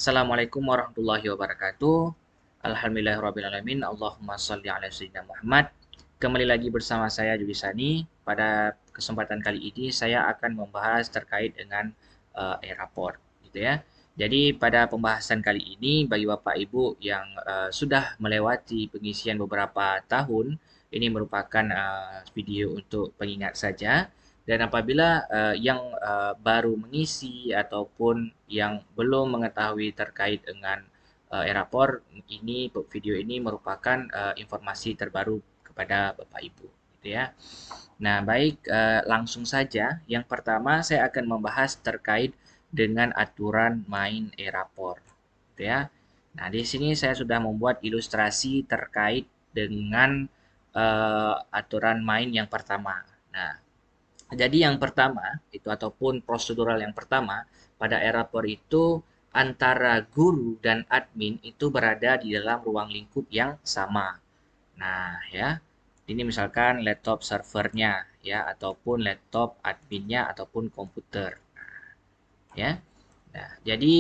Assalamualaikum warahmatullahi wabarakatuh. Alhamdulillahirrabbilalamin. Allahumma shalli ala sayyidina Muhammad. Kembali lagi bersama saya Juli Sani. Pada kesempatan kali ini saya akan membahas terkait dengan e-raport, gitu ya. Jadi pada pembahasan kali ini bagi Bapak Ibu yang sudah melewati pengisian beberapa tahun, ini merupakan video untuk pengingat saja. Dan apabila yang baru mengisi ataupun yang belum mengetahui terkait dengan e-rapor, ini video ini merupakan informasi terbaru kepada Bapak Ibu, gitu ya. Nah, baik, langsung saja. Yang pertama saya akan membahas terkait dengan aturan main e-rapor, gitu ya. Nah, di sini saya sudah membuat ilustrasi terkait dengan aturan main yang pertama. Nah, jadi yang pertama itu ataupun prosedural yang pertama pada e-rapor itu antara guru dan admin itu berada di dalam ruang lingkup yang sama. Nah, ya. Ini misalkan laptop servernya ya ataupun laptop adminnya ataupun komputer, ya. Nah, jadi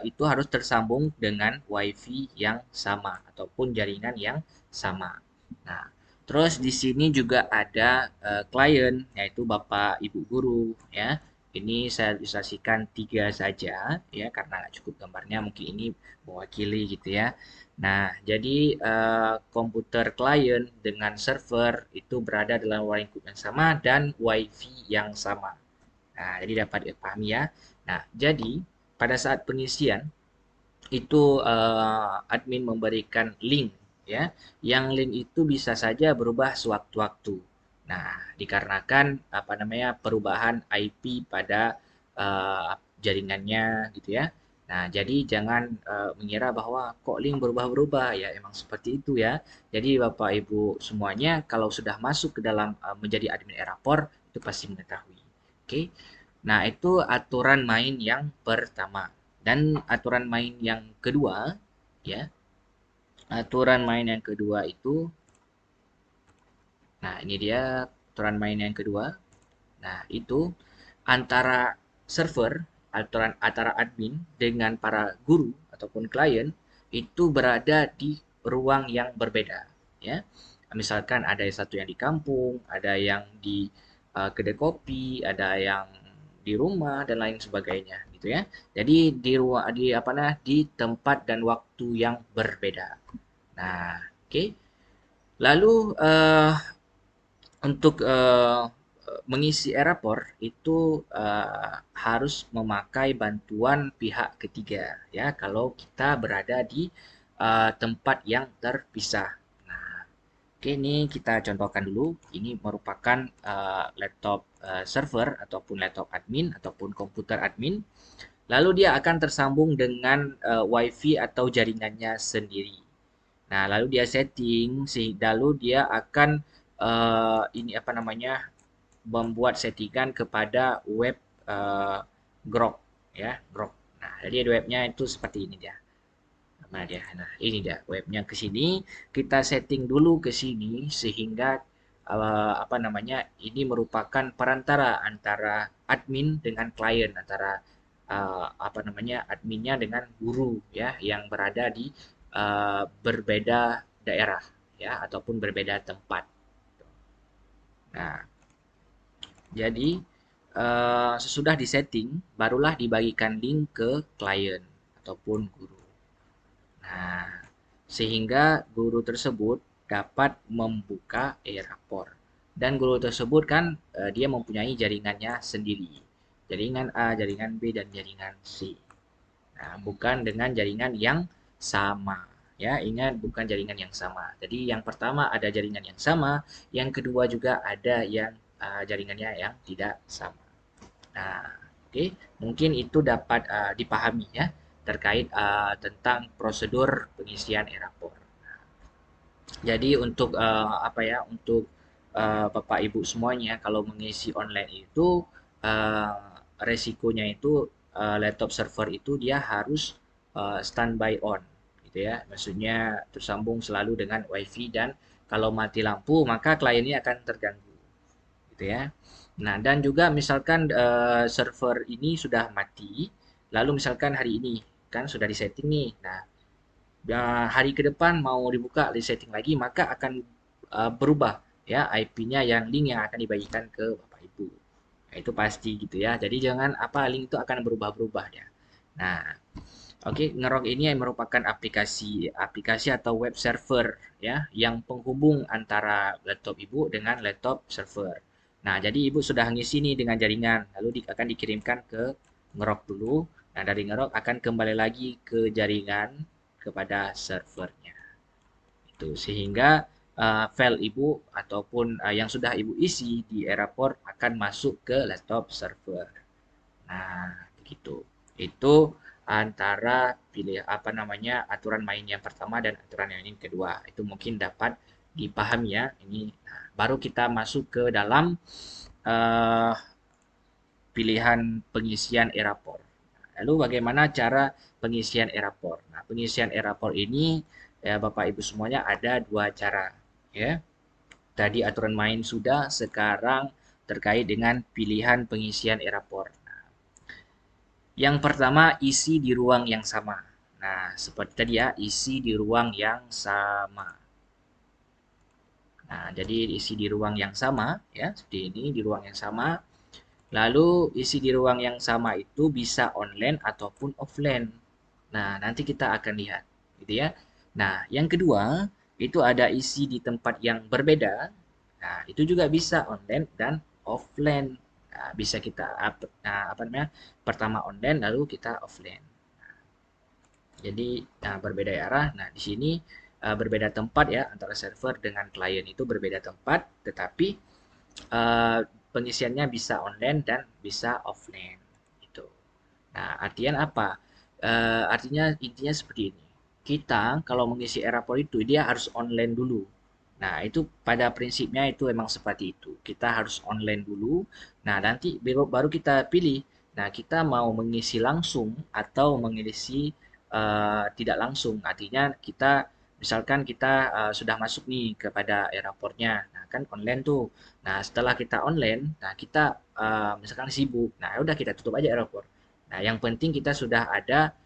itu harus tersambung dengan WiFi yang sama ataupun jaringan yang sama. Nah, terus di sini juga ada klien yaitu Bapak Ibu guru ya. Ini saya ilustrasikan tiga saja ya karena nggak cukup gambarnya mungkin ini mewakili gitu ya. Nah, jadi komputer klien dengan server itu berada dalam ruang lingkup yang sama dan WiFi yang sama. Nah, jadi dapat dipahami ya. Nah, jadi pada saat pengisian itu admin memberikan link ya. Yang link itu bisa saja berubah sewaktu-waktu. Nah, dikarenakan apa namanya perubahan IP pada jaringannya gitu ya. Nah, jadi jangan mengira bahwa kok link berubah-berubah ya, emang seperti itu ya. Jadi Bapak Ibu semuanya kalau sudah masuk ke dalam menjadi admin e-rapor itu pasti mengetahui. Oke. Nah, itu aturan main yang pertama. Dan aturan main yang kedua, ya. Aturan main yang kedua itu, nah ini dia aturan main yang kedua. Nah, itu antara server, aturan antara admin dengan para guru ataupun klien itu berada di ruang yang berbeda, ya. Misalkan ada satu yang di kampung, ada yang di kedai kopi, ada yang di rumah dan lain sebagainya, gitu ya. Jadi di ruang di apa nah di tempat dan waktu yang berbeda. Nah, oke. Okay. Lalu untuk mengisi e-rapor itu harus memakai bantuan pihak ketiga ya kalau kita berada di tempat yang terpisah. Nah, oke ini kita contohkan dulu. Ini merupakan laptop server ataupun laptop admin ataupun komputer admin. Lalu dia akan tersambung dengan WiFi atau jaringannya sendiri. Nah, lalu dia setting, lalu dia akan ini apa namanya membuat settingan kepada web uh, Grok ya Grok. Nah, jadi webnya itu seperti ini dia. Mana dia? Nah, ini dia webnya ke sini. Kita setting dulu ke sini sehingga apa namanya ini merupakan perantara antara admin dengan klien antara apa namanya adminnya dengan guru ya yang berada di berbeda daerah ya ataupun berbeda tempat. Nah, jadi sesudah disetting, barulah dibagikan link ke klien ataupun guru. Nah, sehingga guru tersebut dapat membuka e-rapor. Dan guru tersebut kan dia mempunyai jaringannya sendiri. Jaringan A, jaringan B, dan jaringan C. Nah, bukan dengan jaringan yang sama. Ya, ingat bukan jaringan yang sama. Jadi yang pertama ada jaringan yang sama, yang kedua juga ada yang jaringannya yang tidak sama. Nah, oke, mungkin itu dapat dipahami ya terkait tentang prosedur pengisian e-rapor. Jadi untuk apa ya untuk Bapak Ibu semuanya kalau mengisi online itu resikonya itu laptop server itu dia harus standby on gitu ya. Maksudnya tersambung selalu dengan WiFi dan kalau mati lampu maka kliennya akan terganggu gitu ya. Nah, dan juga misalkan server ini sudah mati, lalu misalkan hari ini kan sudah disetting nih. Nah, hari ke depan mau dibuka disetting lagi, maka akan berubah ya IP-nya yang link yang akan dibagikan ke Bapak Ibu. Nah, itu pasti gitu ya. Jadi jangan apa link itu akan berubah-berubah ya. Nah, oke, Ngerok ini merupakan aplikasi atau web server ya yang penghubung antara laptop Ibu dengan laptop server. Nah, jadi Ibu sudah ngisi nih dengan jaringan, lalu akan dikirimkan ke Ngerok dulu. Nah, dari Ngerok akan kembali lagi ke jaringan kepada servernya. Itu sehingga file Ibu ataupun yang sudah Ibu isi di Eraport akan masuk ke laptop server. Nah, begitu. Itu antara pilih apa namanya aturan main yang pertama dan aturan yang kedua. Itu mungkin dapat dipahami ya. Ini nah, baru kita masuk ke dalam uh, pilihan pengisian Eraport. Lalu bagaimana cara pengisian Eraport? Nah, pengisian Eraport ini ya Bapak Ibu semuanya ada dua cara ya. Tadi aturan main sudah, sekarang terkait dengan pilihan pengisian Eraport. Yang pertama, isi di ruang yang sama. Nah, seperti tadi ya, isi di ruang yang sama. Nah, jadi isi di ruang yang sama, ya, seperti ini, di ruang yang sama. Lalu, isi di ruang yang sama itu bisa online ataupun offline. Nah, nanti kita akan lihat, gitu ya. Nah, yang kedua, itu ada isi di tempat yang berbeda. Nah, itu juga bisa online dan offline. Nah, bisa kita apa namanya? Pertama online lalu kita offline. Jadi berbeda arah. Nah, di sini berbeda tempat ya antara server dengan klien itu berbeda tempat, tetapi uh, pengisiannya bisa online dan bisa offline. Gitu. Nah, artian apa? Artinya intinya seperti ini. Kita kalau mengisi Erapor itu dia harus online dulu. Nah, itu pada prinsipnya itu memang seperti itu. Kita harus online dulu. Nah, nanti baru kita pilih. Nah, kita mau mengisi langsung atau mengisi tidak langsung. Artinya kita misalkan kita sudah masuk nih kepada Erapornya. Nah, kan online tuh. Nah, setelah kita online, nah kita misalkan sibuk. Nah, udah kita tutup aja Erapor. Nah, yang penting kita sudah ada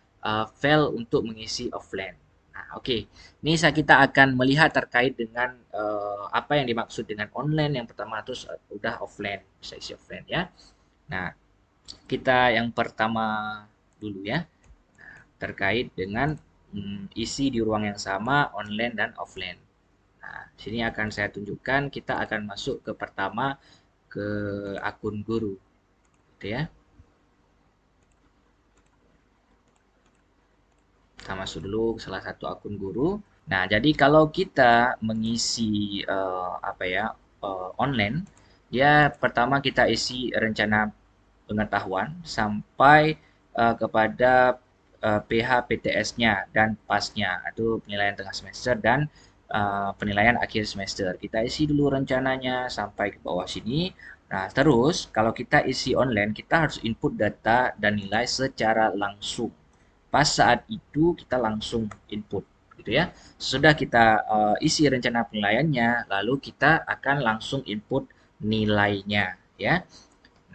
file untuk mengisi offline. Nah, oke. Ini kita akan melihat terkait dengan apa yang dimaksud dengan online. Yang pertama terus udah offline, bisa isi offline ya. Nah, kita yang pertama dulu ya, terkait dengan isi di ruang yang sama online dan offline. Nah, sini akan saya tunjukkan kita akan masuk ke pertama ke akun guru, gitu ya. Kita masuk dulu ke salah satu akun guru. Nah, jadi kalau kita mengisi apa ya online, ya pertama kita isi rencana pengetahuan sampai kepada PH PTS-nya dan PAS-nya, itu penilaian tengah semester dan penilaian akhir semester. Kita isi dulu rencananya sampai ke bawah sini. Nah, terus kalau kita isi online, kita harus input data dan nilai secara langsung. Pas saat itu kita langsung input gitu ya. Sesudah kita isi rencana penilaiannya, lalu kita akan langsung input nilainya ya.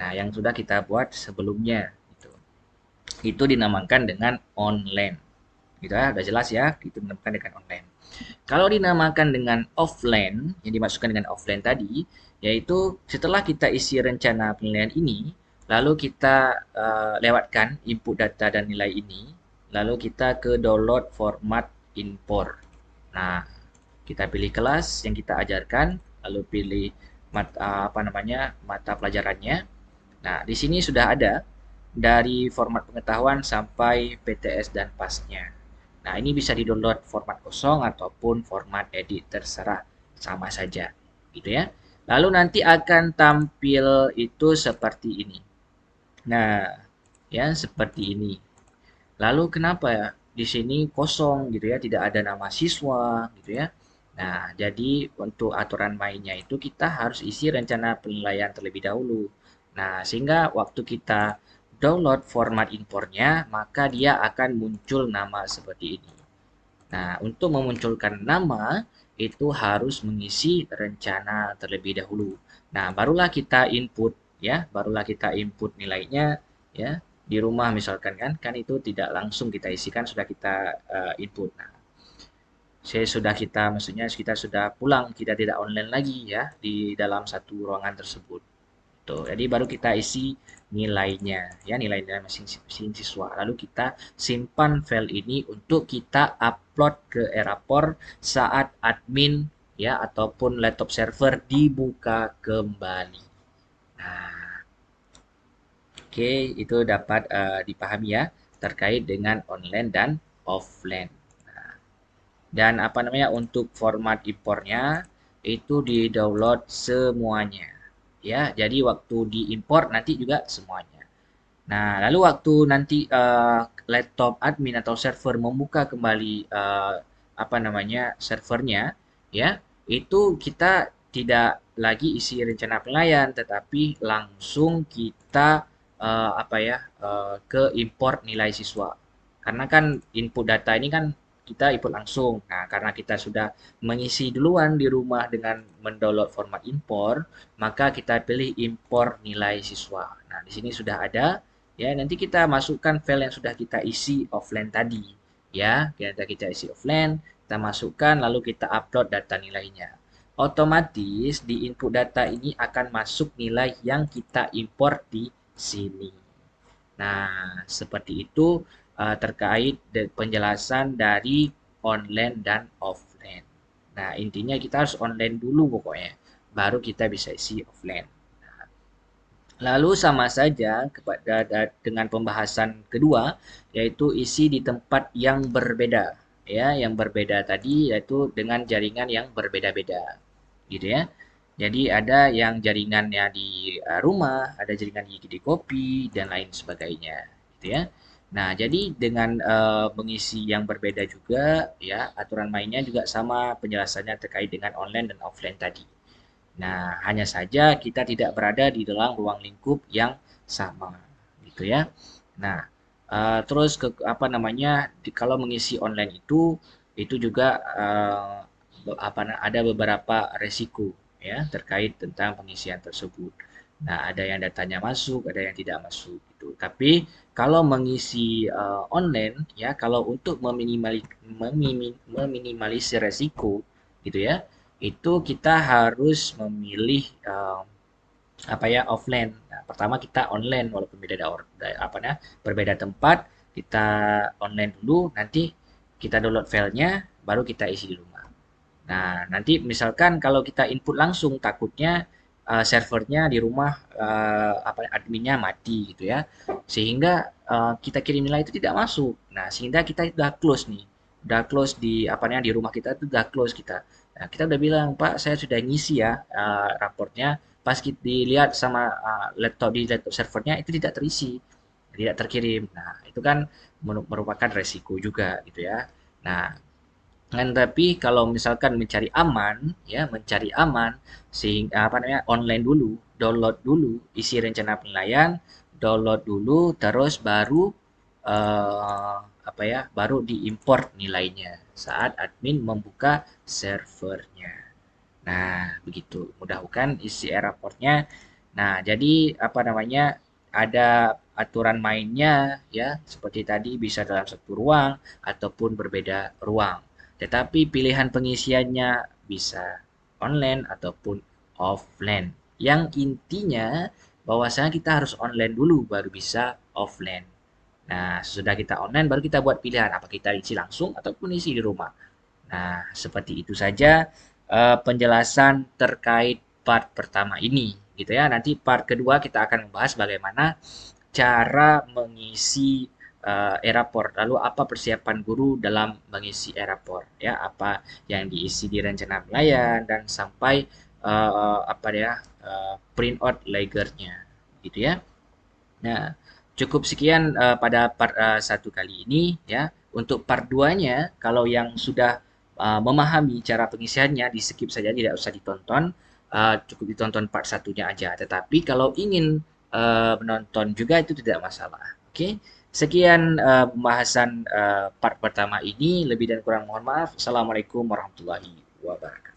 Nah, yang sudah kita buat sebelumnya gitu. Itu dinamakan dengan online. Gitu ya, udah jelas ya, itu dinamakan dengan online. Kalau dinamakan dengan offline, yang dimaksudkan dengan offline tadi, yaitu setelah kita isi rencana penilaian ini, lalu kita lewatkan input data dan nilai ini, lalu kita ke download format import. Nah, kita pilih kelas yang kita ajarkan, lalu pilih apa namanya mata pelajarannya. Nah, di sini sudah ada dari format pengetahuan sampai PTS dan PAS-nya. Nah, ini bisa di-download format kosong ataupun format edit, terserah, sama saja. Gitu ya. Lalu nanti akan tampil itu seperti ini. Nah, ya seperti ini. Lalu kenapa ya di sini kosong gitu ya, tidak ada nama siswa gitu ya. Nah, jadi untuk aturan mainnya itu kita harus isi rencana penilaian terlebih dahulu. Nah, sehingga waktu kita download format impornya, maka dia akan muncul nama seperti ini. Nah, untuk memunculkan nama itu harus mengisi rencana terlebih dahulu. Nah, barulah kita input ya, barulah kita input nilainya ya. di rumah misalkan kan itu tidak langsung kita isikan, sudah kita input. Nah, maksudnya kita sudah pulang, kita tidak online lagi ya di dalam satu ruangan tersebut. Tuh, jadi baru kita isi nilainya, ya nilai-nilai masing-masing siswa. Lalu kita simpan file ini untuk kita upload ke Erapor saat admin ya ataupun laptop server dibuka kembali. Nah, oke, itu dapat dipahami ya terkait dengan online dan offline. Nah, dan apa namanya untuk format impornya itu di-download semuanya. Ya, jadi waktu diimport nanti juga semuanya. Nah, lalu waktu nanti laptop admin atau server membuka kembali apa namanya servernya, ya, itu kita tidak lagi isi rencana pelayan, tetapi langsung kita apa ya ke import nilai siswa. Karena kan input data ini kan kita input langsung. Nah, karena kita sudah mengisi duluan di rumah dengan mendownload format impor, maka kita pilih impor nilai siswa. Nah, di sini sudah ada. Ya, nanti kita masukkan file yang sudah kita isi offline tadi. Ya, kita isi offline, kita masukkan, lalu kita upload data nilainya. Otomatis di input data ini akan masuk nilai yang kita import di sini. Nah, seperti itu terkait penjelasan dari online dan offline. Nah, intinya kita harus online dulu pokoknya, baru kita bisa isi offline. Lalu sama saja dengan pembahasan kedua, yaitu isi di tempat yang berbeda. Ya, yang berbeda tadi yaitu dengan jaringan yang berbeda-beda. Gitu ya. Jadi ada yang jaringannya di rumah, ada jaringan di kedai kopi dan lain sebagainya, gitu ya. Nah, jadi dengan mengisi yang berbeda juga ya, aturan mainnya juga sama penjelasannya terkait dengan online dan offline tadi. Nah, hanya saja kita tidak berada di dalam ruang lingkup yang sama, gitu ya. Nah, terus apa namanya, kalau mengisi online itu juga ada beberapa resiko ya terkait tentang pengisian tersebut. Nah, ada yang datanya masuk, ada yang tidak masuk gitu. Tapi kalau mengisi online ya, kalau untuk meminimalisir resiko gitu ya, itu kita harus memilih apa ya offline. Nah, pertama kita online walaupun apa ya, berbeda tempat, kita online dulu, nanti kita download filenya, baru kita isi di rumah. Nah, nanti misalkan kalau kita input langsung, takutnya servernya di rumah apa adminnya mati gitu ya, sehingga kita kirim nilai itu tidak masuk. Nah, sehingga kita udah close nih, udah close di apa namanya di rumah kita itu udah close kita. Nah, kita udah bilang Pak, saya sudah ngisi ya raportnya. Pas kita dilihat sama di laptop servernya itu tidak terisi, tidak terkirim. Nah, itu kan merupakan resiko juga gitu ya. Nah, tapi kalau misalkan mencari aman, ya mencari aman, sehingga apa namanya online dulu, download dulu isi rencana penilaian, download dulu, terus baru apa ya, baru diimport nilainya saat admin membuka servernya. Nah, begitu. Mudah bukan isi raportnya. Nah, jadi apa namanya? Ada aturan mainnya ya, seperti tadi bisa dalam satu ruang ataupun berbeda ruang. Tetapi pilihan pengisiannya bisa online ataupun offline. Yang intinya bahwasanya kita harus online dulu baru bisa offline. Nah, sesudah kita online baru kita buat pilihan apa kita isi langsung ataupun isi di rumah. Nah, seperti itu saja penjelasan terkait part pertama ini, gitu ya. Nanti part kedua kita akan membahas bagaimana cara mengisi e-rapor. Lalu apa persiapan guru dalam mengisi e-rapor, ya? Apa yang diisi di rencana pelayan dan sampai apa ya print out lagernya, gitu ya. Nah, cukup sekian pada part 1 kali ini ya. Untuk part 2-nya, kalau yang sudah memahami cara pengisiannya, di skip saja, tidak usah ditonton. Cukup ditonton part satunya aja. Tetapi kalau ingin menonton juga itu tidak masalah. Oke, sekian pembahasan part pertama ini. Lebih dan kurang mohon maaf. Assalamualaikum warahmatullahi wabarakatuh.